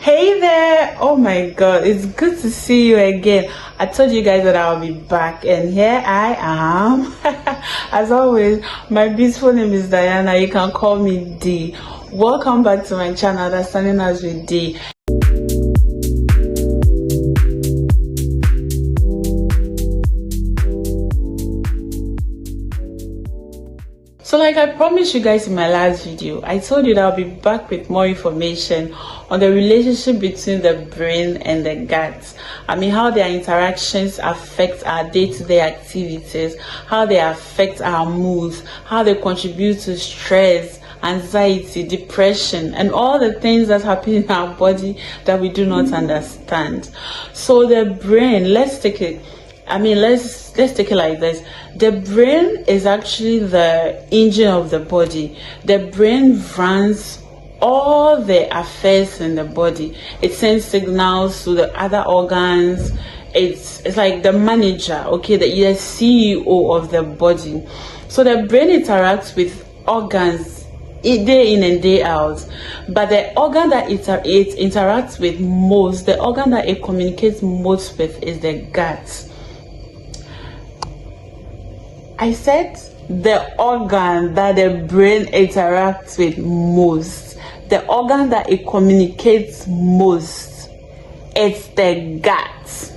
Hey there! Oh my god, it's good to see you again. I told you guys that I'll be back, and here I am. As always, my beautiful name is Diana. You can call me D. Welcome back to my channel, Understanding Us with D. So like I promised you guys in my last video, I told you that I'll be back with more information on the relationship between the brain and the gut. I mean, how their interactions affect our day-to-day activities, how they affect our moods, how they contribute to stress, anxiety, depression, and all the things that happen in our body that we do not understand. So the brain, let's take it like this. The brain is actually the engine of the body. The brain runs all the affairs in the body. It sends signals to the other organs. It's like the manager, okay, the CEO of the body. So the brain interacts with organs day in and day out, but the organ that it interacts with most, the organ that it communicates most with, is the gut. I said the organ that the brain interacts with most, the organ that it communicates most, it's the gut.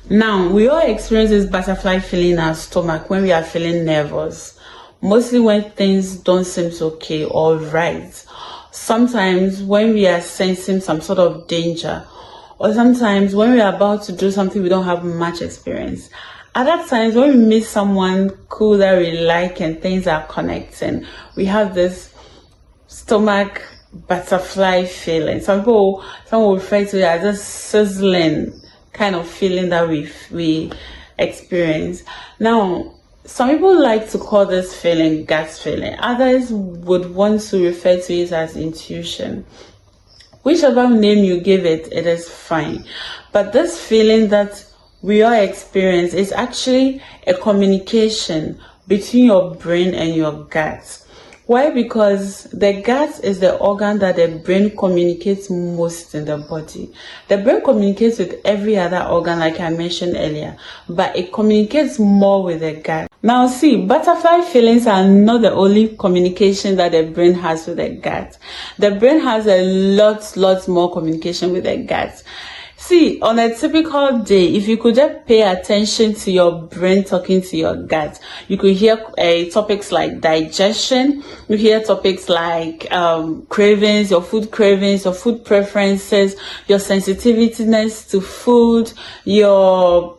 Now, we all experience this butterfly feeling in our stomach when we are feeling nervous, mostly when things don't seem okay or right. Sometimes when we are sensing some sort of danger, or sometimes when we are about to do something we don't have much experience. Other times when we meet someone cool that we like and things are connecting, we have this stomach butterfly feeling. Some will refer to it as a sizzling kind of feeling that we experience. Now, some people like to call this feeling gut feeling. Others would want to refer to it as intuition. Whichever name you give it, it is fine. But this feeling that we all experience is actually a communication between your brain and your gut. Why? Because the gut is the organ that the brain communicates most in the body. The brain communicates with every other organ, like I mentioned earlier, but it communicates more with the gut. Now see, butterfly feelings are not the only communication that the brain has with the gut. The brain has a lot more communication with the gut. See, on a typical day, if you could just pay attention to your brain talking to your gut, you could hear topics like digestion, you hear topics like cravings, your food preferences, your sensitiveness to food, your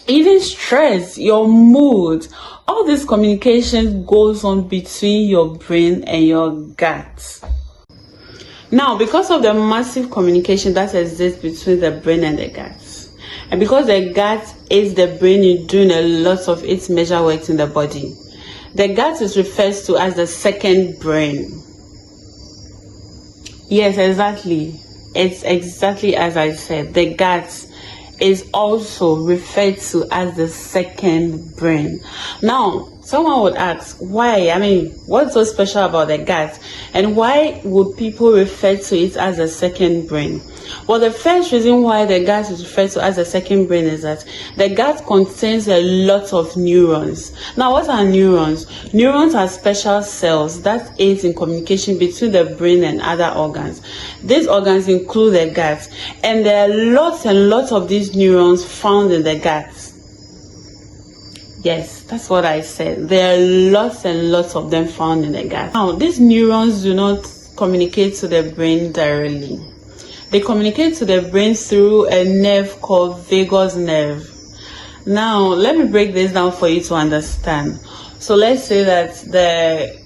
even stress, your mood. All this communication goes on between your brain and your gut. Now, because of the massive communication that exists between the brain and the gut, and because the gut is the brain in doing a lot of its major work in the body, the gut is referred to as the second brain. Yes, exactly. It's exactly as I said. The gut is also referred to as the second brain. Now, someone would ask, why? I mean, what's so special about the gut? And why would people refer to it as a second brain? Well, the first reason why the gut is referred to as a second brain is that the gut contains a lot of neurons. Now, what are neurons? Neurons are special cells that aid in communication between the brain and other organs. These organs include the gut, and there are lots and lots of these neurons found in the gut. Yes, that's what I said. There are lots and lots of them found in the gut. Now, these neurons do not communicate to the brain directly. They communicate to the brain through a nerve called vagus nerve. Now, let me break this down for you to understand. So let's say that the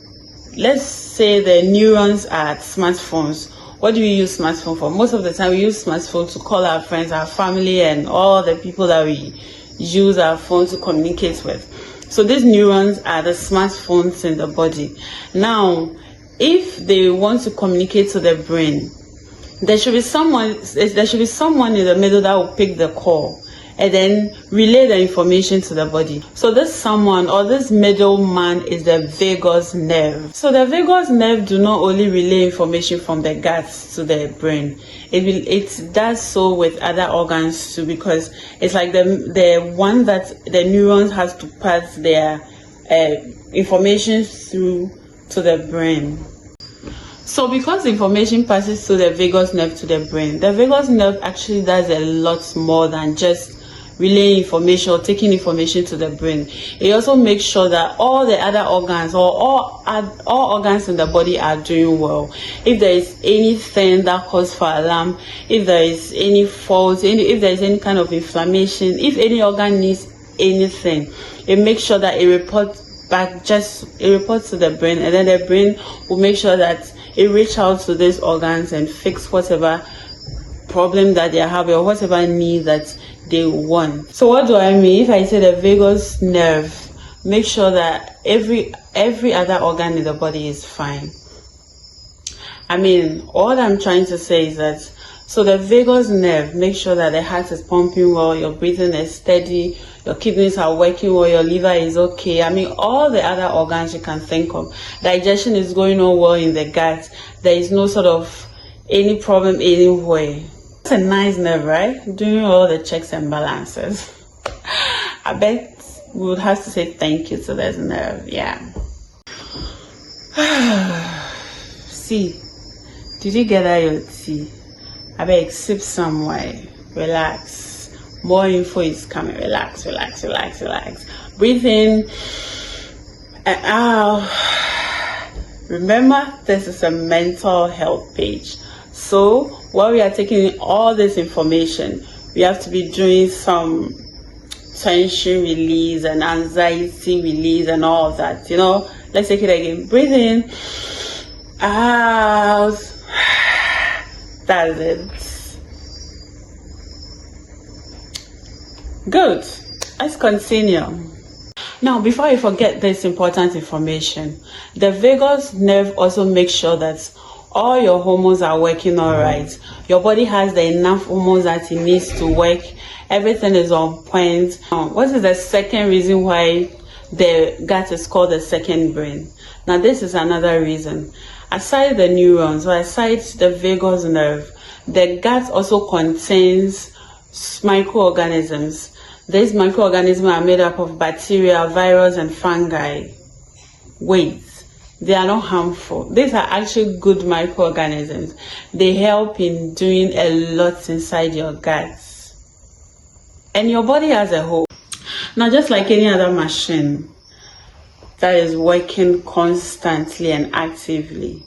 neurons are smartphones. What do we use smartphone for? Most of the time we use smartphone to call our friends, our family, and all the people that we use our phone to communicate with. So these neurons are the smartphones in the body. Now, if they want to communicate to the brain, there should be someone in the middle that will pick the call and then relay the information to the body. So this someone or this middleman is the vagus nerve. So the vagus nerve do not only relay information from the gut to the brain. It does so with other organs too, because it's like the one that the neurons has to pass their information through to the brain. So because the information passes through the vagus nerve to the brain, the vagus nerve actually does a lot more than just relaying information or taking information to the brain. It also makes sure that all the other organs or all organs in the body are doing well. If there is anything that calls for alarm, if there is any fault, if there is any kind of inflammation, if any organ needs anything, it makes sure that it reports back, it reports to the brain, and then the brain will make sure that it reach out to these organs and fix whatever problem that they are having or whatever need that they want. So what do I mean? If I say the vagus nerve, make sure that every other organ in the body is fine. I mean, all I'm trying to say is that, so the vagus nerve, make sure that the heart is pumping well, your breathing is steady, your kidneys are working well, your liver is okay. I mean, all the other organs you can think of. Digestion is going on well in the gut. There is no sort of any problem anywhere. It's a nice nerve, right? Doing all the checks and balances. I bet we would have to say thank you to this nerve, yeah. See, did you get out your tea? I beg, sip somewhere, relax. More info is coming. Relax, relax, relax, relax. Breathe in and out. Remember, this is a mental health page. So while we are taking all this information, we have to be doing some tension release and anxiety release and all of that. You know, let's take it again. Breathe in, out. That's it. Good. Let's continue. Now, before I forget this important information, the vagus nerve also makes sure that all your hormones are working all right. Your body has the enough hormones that it needs to work. Everything is on point. What is the second reason why the gut is called the second brain? Now, this is another reason. Aside the neurons, or aside the vagus nerve, the gut also contains microorganisms. These microorganisms are made up of bacteria, virus, and fungi. Wait, they are not harmful. These are actually good microorganisms. They help in doing a lot inside your guts and your body as a whole. Now, just like any other machine that is working constantly and actively,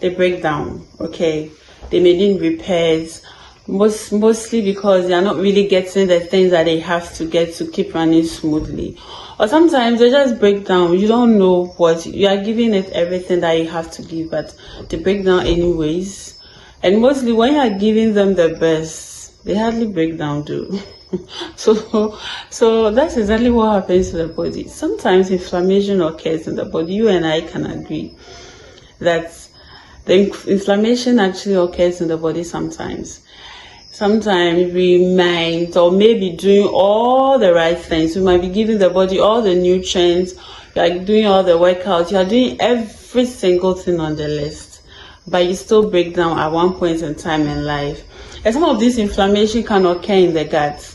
they break down, okay? They may need repairs, mostly because they are not really getting the things that they have to get to keep running smoothly. Or sometimes they just break down. You don't know what, you are giving it everything that you have to give, but they break down anyways. And mostly when you are giving them the best, they hardly break down too. So that's exactly what happens to the body. Sometimes inflammation occurs in the body. You and I can agree that the inflammation actually occurs in the body sometimes. Sometimes we might, or maybe doing all the right things. We might be giving the body all the nutrients. You are doing all the workouts. You are doing every single thing on the list. But you still break down at one point in time in life. And some of this inflammation can occur in the gut.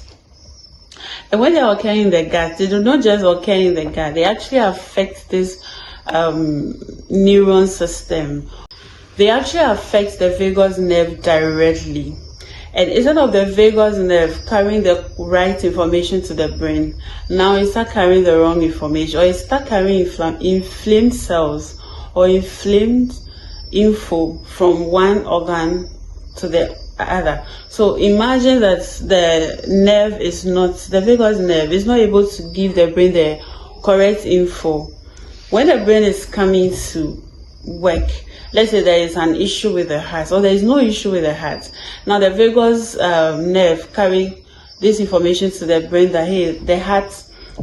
And when they occur in the gut, they do not just occur in the gut. They actually affect this neuron system. They actually affect the vagus nerve directly. And instead of the vagus nerve carrying the right information to the brain, now it starts carrying the wrong information, or it starts carrying inflamed cells or inflamed info from one organ to the other. So imagine that the vagus nerve is not able to give the brain the correct info. When the brain is coming to work, let's say there is an issue with the heart, or there is no issue with the heart. Now the vagus nerve carry this information to the brain that, hey, the heart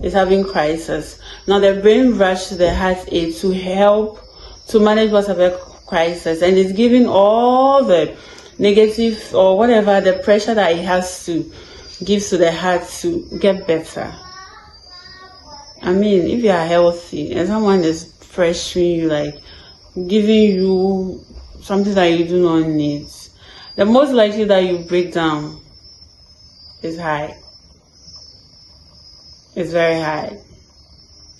is having crisis. Now the brain rushes to the heart aid to help to manage whatever crisis, and it's giving all the negative or whatever the pressure that it has to gives to the heart to get better. I mean, if you are healthy and someone is pressuring you, like giving you something that you do not need, the most likely that you break down is high. It's very high.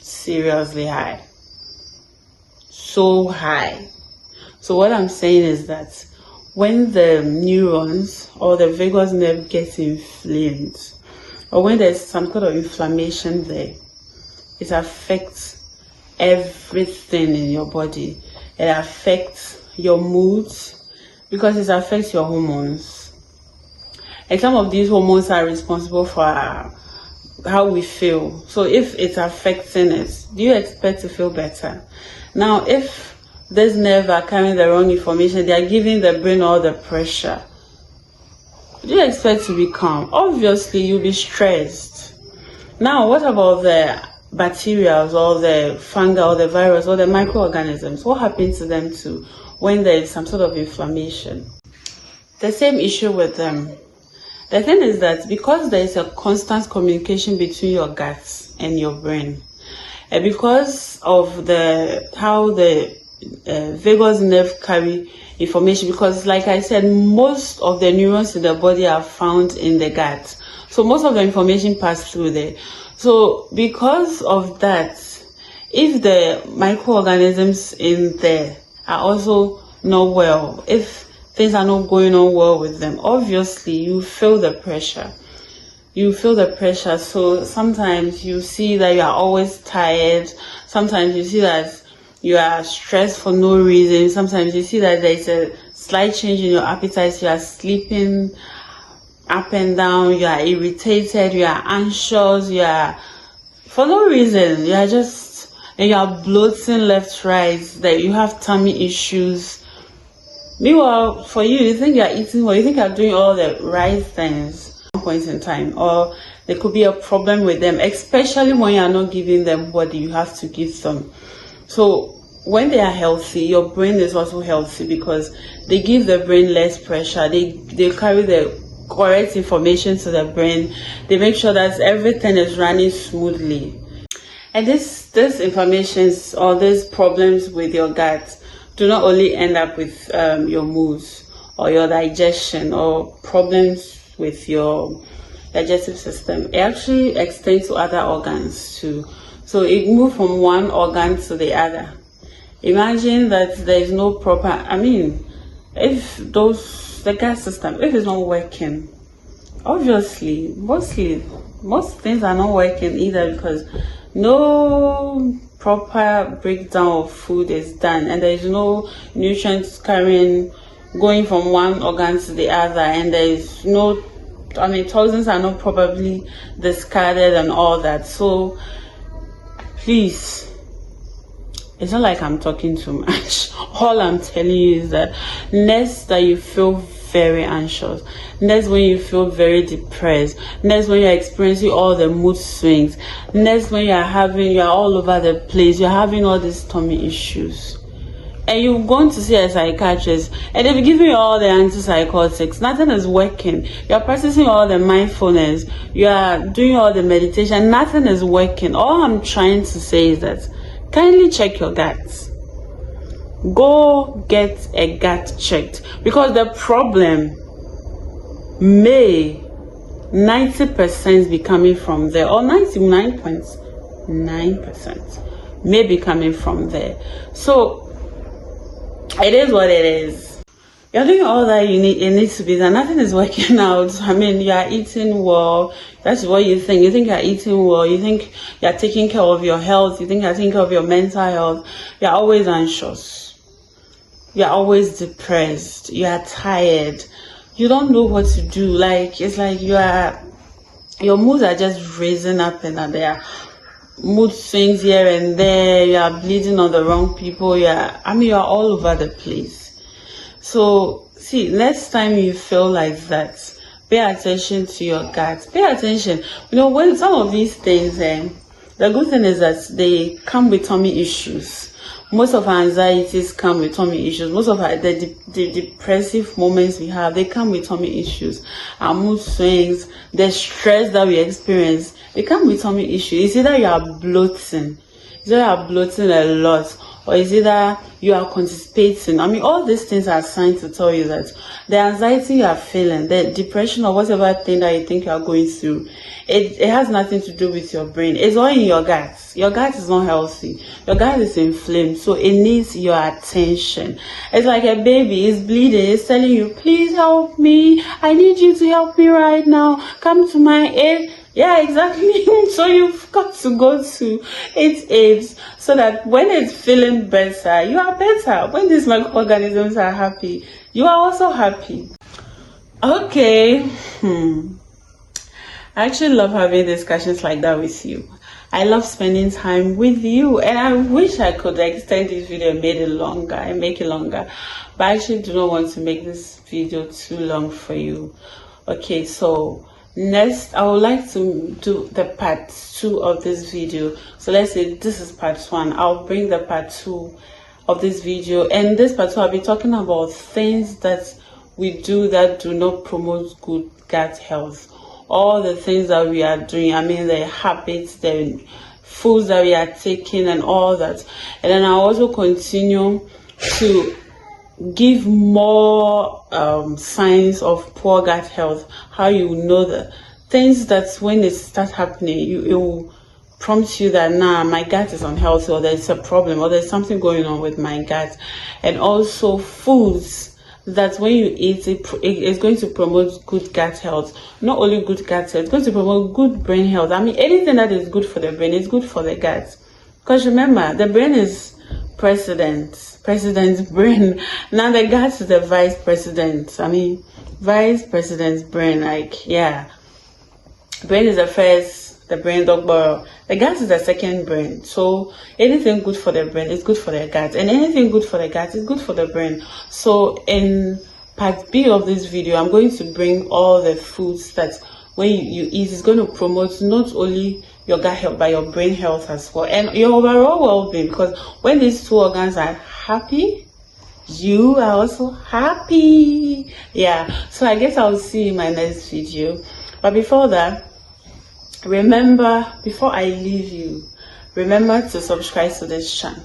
Seriously high. So high. So what I'm saying is that when the neurons or the vagus nerve gets inflamed, or when there's some kind of inflammation there, it affects everything in your body. It affects your moods because it affects your hormones. And some of these hormones are responsible for how we feel. So if it's affecting it, do you expect to feel better? Now, if this nerve are carrying the wrong information, they are giving the brain all the pressure, do you expect to be calm? Obviously, you'll be stressed. Now, what about the bacteria or the fungi or the virus or the microorganisms? What happens to them too when there is some sort of inflammation? The same issue with them. The thing is that because there is a constant communication between your gut and your brain, and because of how the vagus nerve carry information, because like I said, most of the neurons in the body are found in the gut, so most of the information passes through there. So because of that, if the microorganisms in there are also not well, if things are not going on well with them, obviously you feel the pressure. So sometimes you see that you are always tired. Sometimes you see that you are stressed for no reason. Sometimes you see that there is a slight change in your appetite. You are sleeping up and down. You are irritated. You are anxious. You are, for no reason, you are just, and you are bloating left, right, that you have tummy issues. Meanwhile, for you, you think you are eating well, you think you are doing all the right things at one point in time, or there could be a problem with them, especially when you are not giving them what you have to give them. So when they are healthy, your brain is also healthy because they give the brain less pressure. They carry the correct information to the brain. They make sure that everything is running smoothly. And this inflammations or these problems with your gut do not only end up with your moods or your digestion or problems with your digestive system. It actually extends to other organs too. So it moves from one organ to the other. Imagine that there is no proper, if the gut system, if it's not working, obviously, most things are not working either because no proper breakdown of food is done and there is no nutrients going from one organ to the other, and there is no, toxins are not probably discarded and all that. So please, it's not like I'm talking too much. All I'm telling you is that next that you feel very anxious, next when you feel very depressed, next when you're experiencing all the mood swings, next when you're all over the place, you're having all these tummy issues, and you're going to see a psychiatrist and they'll be giving you all the antipsychotics, nothing is working. You're practicing all the mindfulness, you are doing all the meditation, nothing is working. All I'm trying to say is that kindly check your gut. Go get a gut checked, because the problem may 90% be coming from there, or 99.9% may be coming from there. So it is what it is. You're doing all that it needs to be done. Nothing is working out. You are eating well. That's what you think. You think you're eating well. You think you're taking care of your health. You think you're taking care of your mental health. You're always anxious. You're always depressed. You are tired. You don't know what to do. It's like your moods are just raising up and down. There are mood swings here and there. You are bleeding on the wrong people. You are all over the place. So, see, next time you feel like that, pay attention to your gut. Pay attention. When some of these things, The good thing is that they come with tummy issues. Most of our anxieties come with tummy issues. Most of the depressive moments we have, they come with tummy issues. Our mood swings, the stress that we experience, they come with tummy issues. It's either you are bloating, a lot, or is either you are constipating. I mean, all these things are signs to tell you that the anxiety you are feeling, the depression or whatever thing that you think you are going through, it has nothing to do with your brain. It's all in your gut. Your gut is not healthy. Your gut is inflamed, so it needs your attention. It's like a baby is bleeding. It's telling you, please help me. I need you to help me right now. Come to my aid. Yeah, exactly. So you've got to go to its aids so that when it's feeling better, you are better. When these microorganisms are happy, you are also happy. Okay. I actually love having discussions like that with you. I love spending time with you, and I wish I could extend this video and make it longer, but I actually do not want to make this video too long for you. Okay, so next I would like to do the part 2 of this video. So let's say this is part 1. I'll bring the part 2 of this video, and this part 2 I'll be talking about things that we do that do not promote good gut health. All the things that we are doing, I mean the habits, the foods that we are taking and all that. And then I'll also continue to give more signs of poor gut health, how you know the things that when it starts happening, it will prompt you that my gut is unhealthy, or there's a problem, or there's something going on with my gut. And also foods that when you eat it's going to promote good gut health. Not only good gut health, it's going to promote good brain health. I mean, anything that is good for the brain is good for the gut, because remember, the brain is president's brain. Now the gut is the vice president's brain. Like, yeah, brain is the first, the brain doctor. The gut is the second brain. So anything good for the brain is good for the gut, and anything good for the gut is good for the brain. So in part B of this video, I'm going to bring all the foods that when you eat is going to promote not only your gut health but your brain health as well, and your overall well-being, because when these two organs are happy, you are also happy. Yeah, so I guess I'll see you in my next video. But before that, remember, before I leave you, remember to subscribe to this channel.